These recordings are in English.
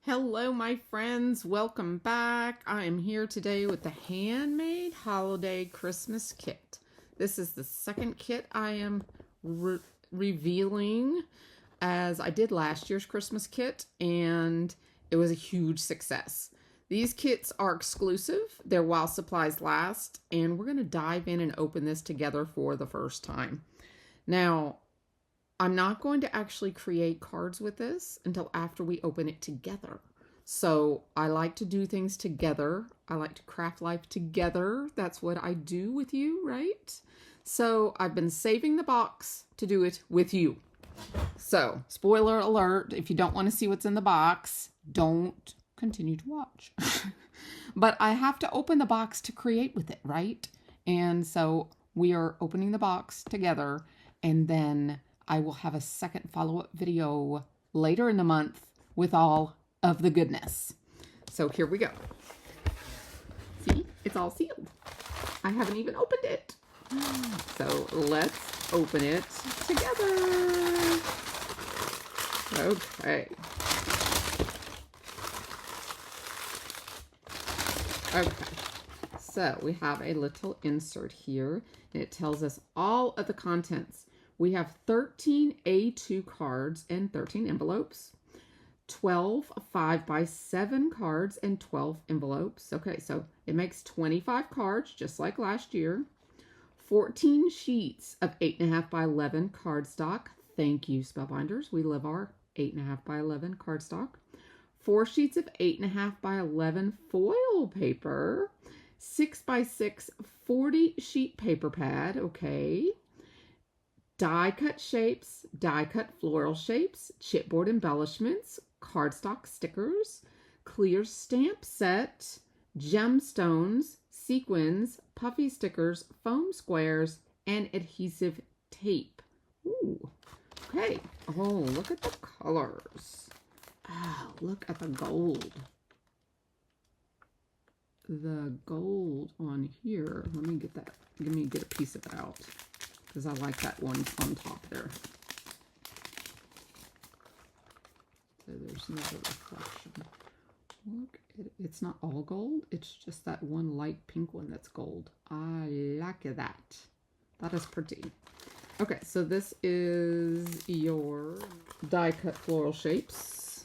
Hello, my friends. Welcome back. I am here today with the Handmade Holiday Christmas Kit. This is the second kit I am revealing, as I did last year's Christmas kit, and it was a huge success. These kits are exclusive. They're while supplies last, and we're going to dive in and open this together for the first time. Now, I'm not going to actually create cards with this until after we open it together. So I like to do things together. I like to craft life together. That's what I do with you, right? So I've been saving the box to do it with you. So, spoiler alert, if you don't want to see what's in the box, don't continue to watch. But I have to open the box to create with it, right? And so we are opening the box together, and then I will have a second follow-up video later in the month with all of the goodness. So here we go. See, it's all sealed. I haven't even opened it. So let's open it together. Okay. Okay. So we have a little insert here, and it tells us all of the contents. We have 13 A2 cards and 13 envelopes, 12 5x7 cards and 12 envelopes. Okay, so it makes 25 cards, just like last year. 14 sheets of 8.5x11 cardstock. Thank you, Spellbinders. We love our 8.5x11 cardstock. 4 sheets of 8.5x11 foil paper. 6x6 40 sheet paper pad. Okay. Die cut shapes, die cut floral shapes, chipboard embellishments, cardstock stickers, clear stamp set, gemstones, sequins, puffy stickers, foam squares, and adhesive tape. Ooh, okay. Oh, look at the colors. Oh, look at the gold. The gold on here. Let me get that. Let me get a piece of it out, because I like that one on top there. So there's no reflection. Look, it's not all gold. It's just that one light pink one that's gold. I like that. That is pretty. Okay, so this is your die cut floral shapes.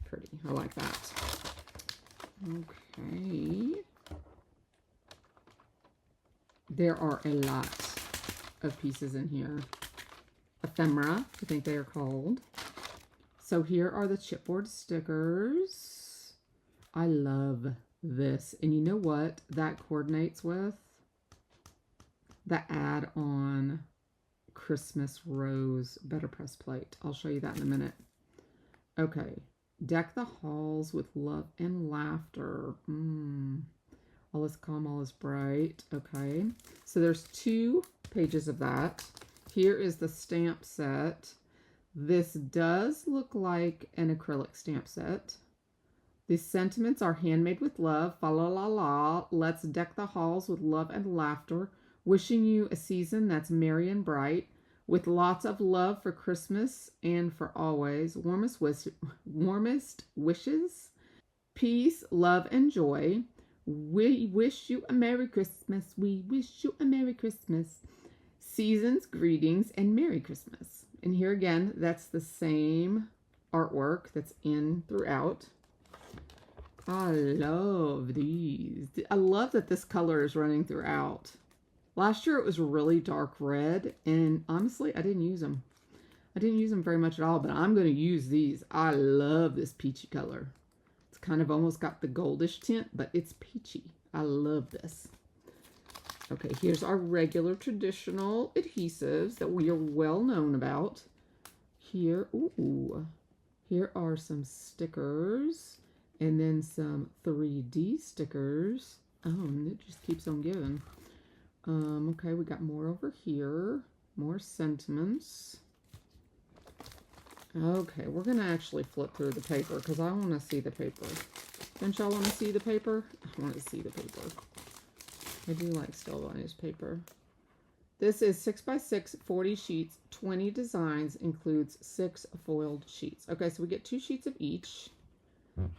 Pretty. I like that. Okay. There are a lot of pieces in here. Ephemera, I think they are called. So here are the chipboard stickers. I love this. And you know what that coordinates with? The add-on Christmas rose BetterPress plate. I'll show you that in a minute. Okay. Deck the halls with love and laughter. All is calm, all is bright. Okay, so there's 2 pages of that. Here is the stamp set. This does look like an acrylic stamp set. The sentiments are handmade with love. Fa la la la. Let's deck the halls with love and laughter. Wishing you a season that's merry and bright, with lots of love for Christmas and for always. Warmest wishes, peace, love, and joy. We wish you a Merry Christmas. We wish you a Merry Christmas. Seasons, greetings, and Merry Christmas. And here again, that's the same artwork that's in throughout. I love these. I love that this color is running throughout. Last year it was really dark red, and honestly, I didn't use them. I didn't use them very much at all, but I'm going to use these. I love this peachy color. Kind of almost got the goldish tint, but it's peachy. I love this. Okay, here's our regular traditional adhesives that we are well known about. Here, ooh, here are some stickers, and then some 3D stickers. Oh, and it just keeps on giving. Okay, we got more over here. More sentiments. Okay, we're going to actually flip through the paper because I want to see the paper. Don't y'all want to see the paper? I want to see the paper. I do like Spellbinders paper. This is 6x6, 40 sheets, 20 designs, includes 6 foiled sheets. Okay, so we get 2 sheets of each.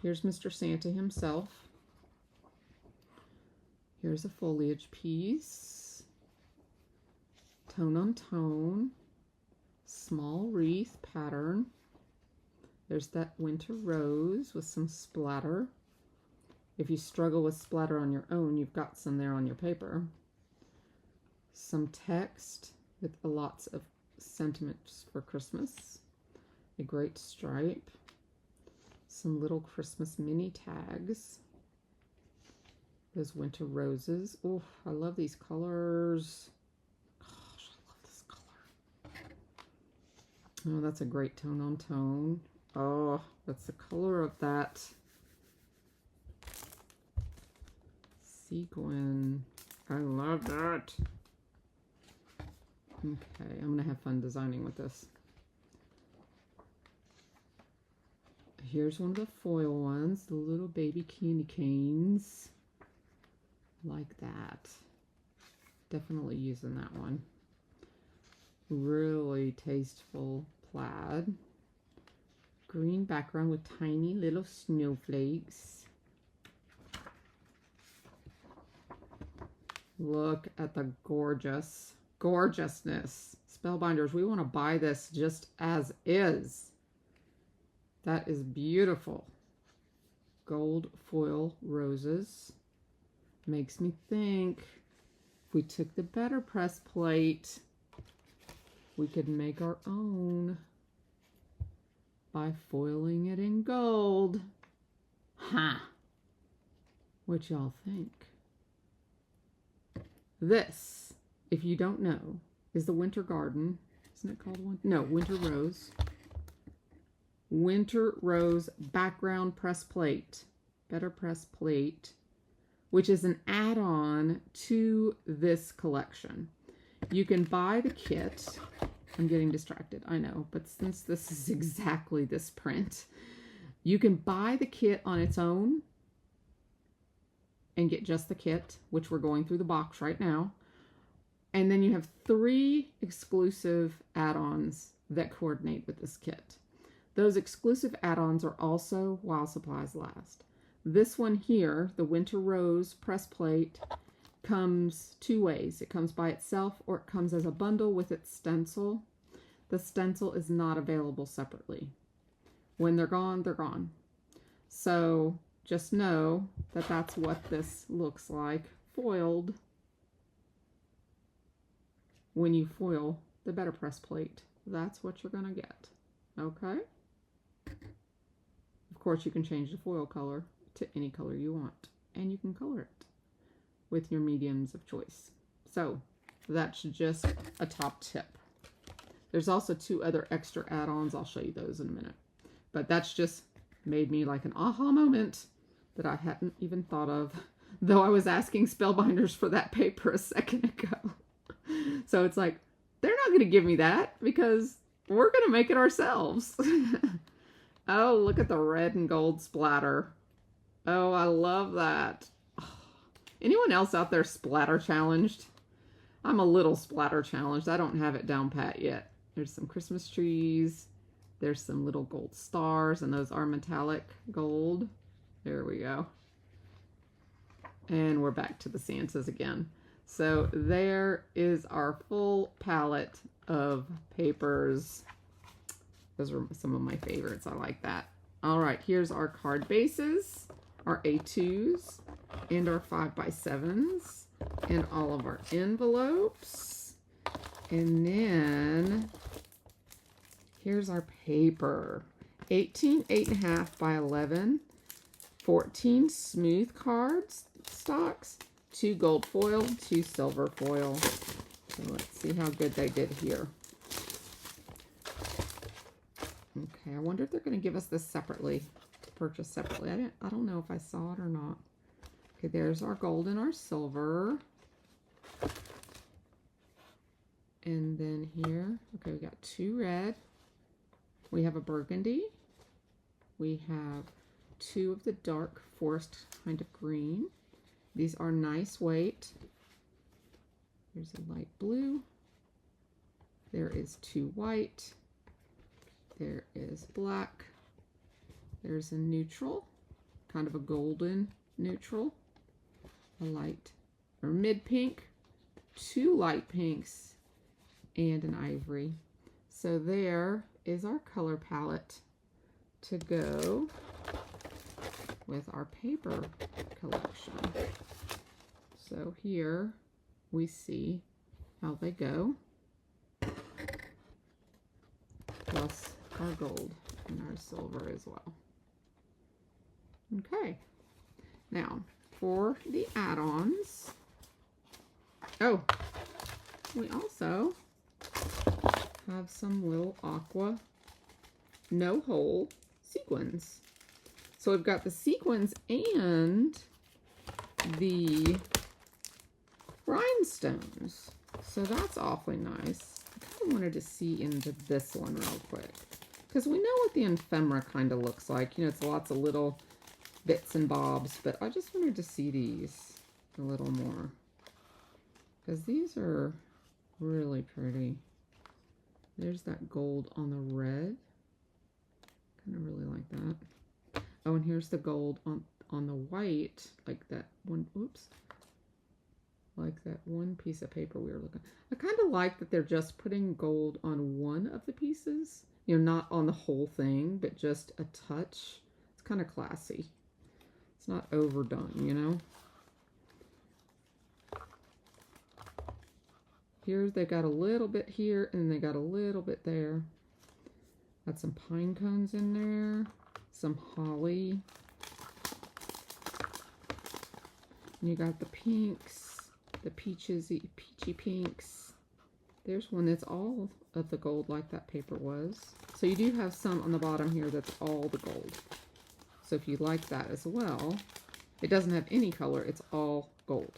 Here's Mr. Santa himself. Here's a foliage piece. Tone on tone. Small wreath pattern. There's that winter rose with some splatter. If you struggle with splatter on your own, you've got some there on your paper. Some text with lots of sentiments for Christmas. A great stripe. Some little Christmas mini tags. Those winter roses. Oh, I love these colors. Gosh, I love this color. Oh, that's a great tone on tone. Oh, that's the color of that sequin. I love that. Okay, I'm gonna have fun designing with this. Here's one of the foil ones, the little baby candy canes. Like that. Definitely using that one. Really tasteful plaid. Green background with tiny little snowflakes. Look at the gorgeousness. Spellbinders, we want to buy this just as is. That is beautiful. Gold foil roses. Makes me think if we took the BetterPress plate, we could make our own by foiling it in gold. Ha! What y'all think? This, if you don't know, is the Winter Garden. Isn't it called one? No, Winter Rose. Winter Rose background press plate. BetterPress plate, which is an add-on to this collection. You can buy the kit. I'm getting distracted, I know, but since this is exactly this print, you can buy the kit on its own and get just the kit, which we're going through the box right now. And then you have 3 exclusive add-ons that coordinate with this kit. Those exclusive add-ons are also while supplies last. This one here, the Winter Rose press plate, comes 2 ways. It comes by itself or it comes as a bundle with its stencil. The stencil is not available separately. When they're gone, they're gone. So just know that that's what this looks like foiled when you foil the BetterPress plate. That's what you're going to get. Okay? Of course, you can change the foil color to any color you want, and you can color it with your mediums of choice. So that's just a top tip. There's also 2 other extra add-ons. I'll show you those in a minute. But that's just made me like an aha moment that I hadn't even thought of, though I was asking Spellbinders for that paper a second ago. So it's like, they're not going to give me that because we're going to make it ourselves. Oh, look at the red and gold splatter. Oh, I love that. Anyone else out there splatter challenged? I'm a little splatter challenged. I don't have it down pat yet. There's some Christmas trees. There's some little gold stars, and those are metallic gold. There we go. And we're back to the Santas again. So there is our full palette of papers. Those are some of my favorites. I like that. All right, here's our card bases, our A2s, and our 5x7s, and all of our envelopes. And then here's our paper. 18 8.5 by 11, 14 smooth cards stocks, 2 gold foil, 2 silver foil. So let's see how good they did here. Okay, I wonder if they're going to give us this separately, to purchase separately. I don't know if I saw it or not. Okay, there's our gold and our silver. And then here, okay, we got 2 red. We have a burgundy. We have 2 of the dark forest kind of green. These are nice weight. Here's a light blue There is 2 white. There is black. There's a neutral, kind of a golden neutral, a light or mid pink, 2 light pinks, and an ivory. So there is our color palette to go with our paper collection. So here we see how they go, plus our gold and our silver as well. Okay, now for the add-ons, oh, we also have some little aqua no hole sequins. So we've got the sequins and the rhinestones. So that's awfully nice. I kind of wanted to see into this one real quick, because we know what the ephemera kind of looks like. You know, it's lots of little bits and bobs, but I just wanted to see these a little more, because these are really pretty. There's that gold on the red. Kind of really like that. Oh, and here's the gold on the white, like that one. Oops. Like that one piece of paper we were looking. I kind of like that they're just putting gold on one of the pieces. You know, not on the whole thing, but just a touch. It's kind of classy. It's not overdone, you know. Here they got a little bit here, and they got a little bit there. Got some pine cones in there, some holly. And you got the pinks, the peachy pinks. There's one that's all of the gold like that paper was. So you do have some on the bottom here that's all the gold. So if you like that as well, it doesn't have any color, it's all gold.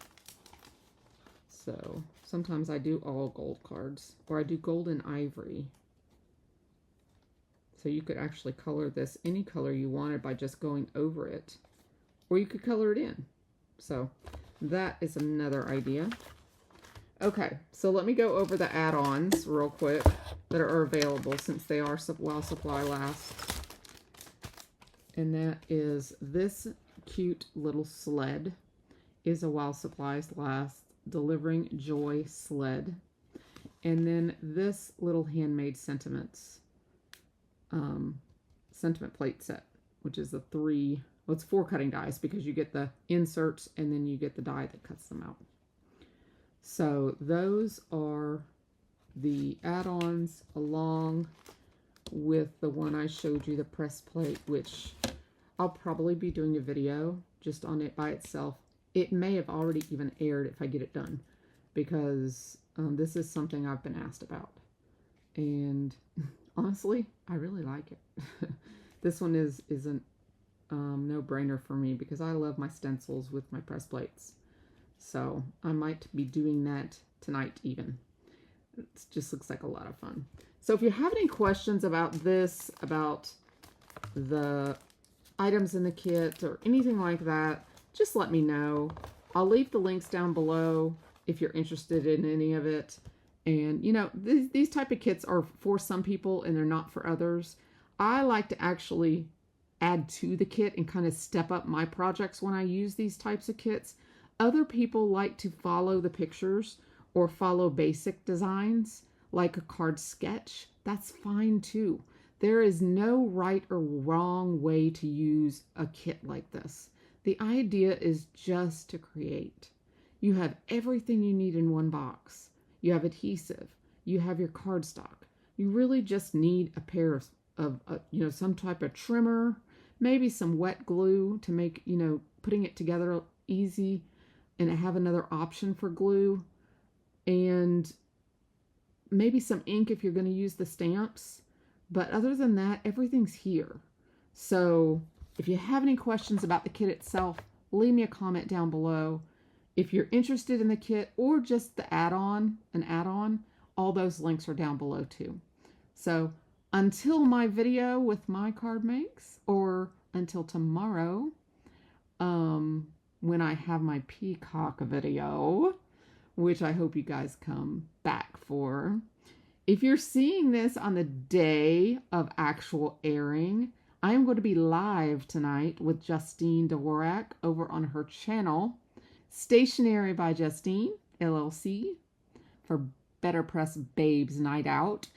So sometimes I do all gold cards, or I do gold and ivory. So you could actually color this any color you wanted by just going over it, or you could color it in. So that is another idea. Okay, so let me go over the add-ons real quick that are available, since they are while supply lasts. And that is this cute little sled is a while supplies last delivering joy sled. And then this little handmade sentiments sentiment plate set, which is the 3, well, it's 4 cutting dies, because you get the inserts and then you get the die that cuts them out. So those are the add-ons, along with the one I showed you, the press plate, which I'll probably be doing a video just on it by itself. It may have already even aired if I get it done, because this is something I've been asked about. And honestly, I really like it. This one is a no-brainer for me, because I love my stencils with my press plates. So I might be doing that tonight even. It just looks like a lot of fun. So if you have any questions about this, about the items in the kit or anything like that, just let me know. I'll leave the links down below if you're interested in any of it. And, you know, these type of kits are for some people and they're not for others. I like to actually add to the kit and kind of step up my projects when I use these types of kits. Other people like to follow the pictures or follow basic designs like a card sketch. That's fine too. There is no right or wrong way to use a kit like this. The idea is just to create. You have everything you need in one box. You have adhesive. You have your cardstock. You really just need a pair of you know, some type of trimmer, maybe some wet glue to make, you know, putting it together easy, and have another option for glue, and maybe some ink if you're going to use the stamps. But other than that, everything's here. So if you have any questions about the kit itself, leave me a comment down below. If you're interested in the kit or just the add-on, all those links are down below too. So until my video with my card makes, or until tomorrow, when I have my peacock video, which I hope you guys come back for, If you're seeing this on the day of actual airing, I am going to be live tonight with Justine Dvorak over on her channel, Stationery by Justine, LLC, for BetterPress Babes Night Out.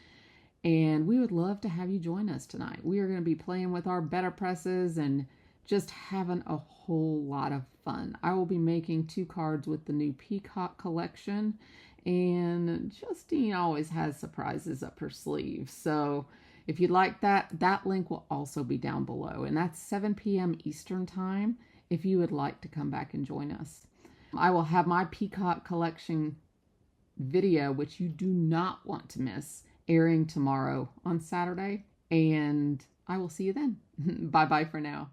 And we would love to have you join us tonight. We are going to be playing with our better presses and just having a whole lot of fun. I will be making 2 cards with the new Peacock collection, and Justine always has surprises up her sleeve. So if you'd like that, that link will also be down below, and that's 7 p.m. Eastern Time if you would like to come back and join us. I will have my Peacock collection video, which you do not want to miss, airing tomorrow on Saturday, and I will see you then. Bye-bye for now.